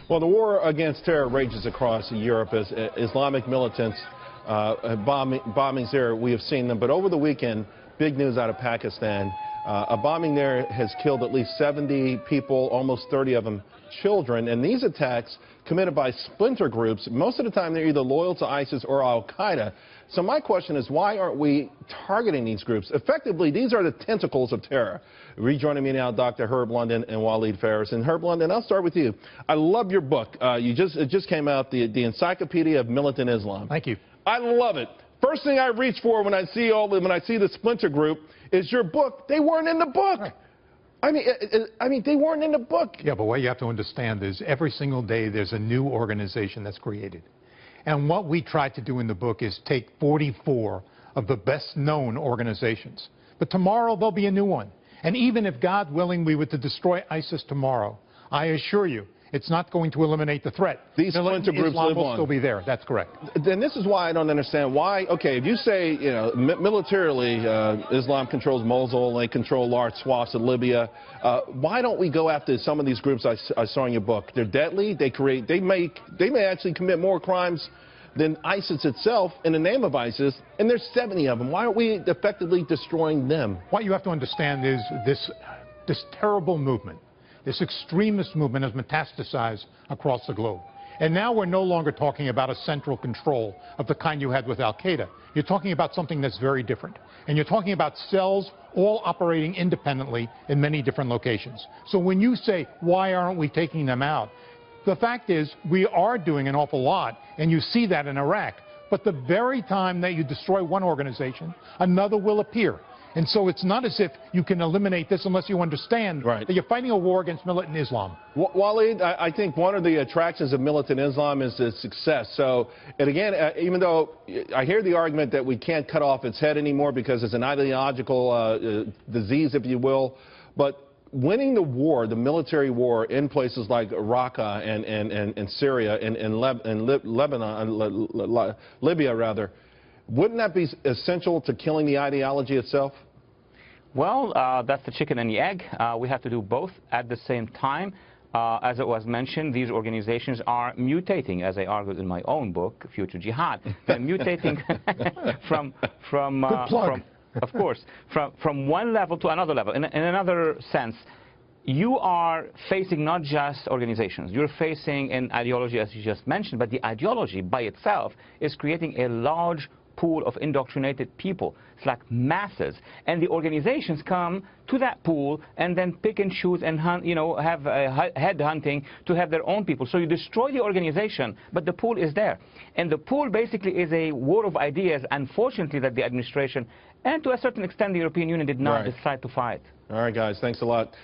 Well, the war against terror rages across Europe as Islamic militants bombings there. We have seen them. But over the weekend, big news out of Pakistan. A bombing there has killed at least 70 people, almost 30 of them children. And these attacks committed by splinter groups, most of the time they're either loyal to ISIS or Al-Qaeda. So my question is, why aren't we targeting these groups? Effectively, these are the tentacles of terror. Rejoining me now, Dr. Herb London and Walid Phares. And Herb London, I'll start with you. I love your book. It just came out, the Encyclopedia of Militant Islam. Thank you. I love it. First thing I reach for when I see the splinter group is your book. They weren't in the book. Right. I mean, they weren't in the book. Yeah, but what you have to understand is every single day there's a new organization that's created. And what we tried to do in the book is take 44 of the best-known organizations. But tomorrow there'll be a new one. And even if, God willing, we were to destroy ISIS tomorrow, I assure you, it's not going to eliminate the threat. These splinter groups Islam live will on. Still be there. That's correct. Then this is why I don't understand why. Okay, if you say, you know, militarily, Islam controls Mosul, they control large swaths of Libya. Why don't we go after some of these groups I saw in your book? They're deadly. They may actually commit more crimes than ISIS itself in the name of ISIS, and there's 70 of them. Why aren't we effectively destroying them? What you have to understand is this terrible movement. This extremist movement has metastasized across the globe. And now we're no longer talking about a central control of the kind you had with Al-Qaeda. You're talking about something that's very different. And you're talking about cells all operating independently in many different locations. So when you say, why aren't we taking them out? The fact is, we are doing an awful lot, and you see that in Iraq. But the very time that you destroy one organization, another will appear. And so it's not as if you can eliminate this unless you understand that you're fighting a war against militant Islam. Walid, I think one of the attractions of militant Islam is its success. So, and again, even though I hear the argument that we can't cut off its head anymore because it's an ideological disease, if you will, but winning the war, the military war in places like Raqqa and Syria and Lebanon, Libya rather, wouldn't that be essential to killing the ideology itself? Well, that's the chicken and the egg. We have to do both at the same time. As it was mentioned, these organizations are mutating, as I argued in my own book, Future Jihad. They're mutating of course, from one level to another level. In another sense, you are facing not just organizations. You're facing an ideology, as you just mentioned, but the ideology by itself is creating a large pool of indoctrinated people. It's like masses. And the organizations come to that pool and then pick and choose and hunt, have head hunting to have their own people. So you destroy the organization, but the pool is there. And the pool basically is a war of ideas, unfortunately, that the administration and to a certain extent the European Union did not decide to fight. All right, guys, thanks a lot.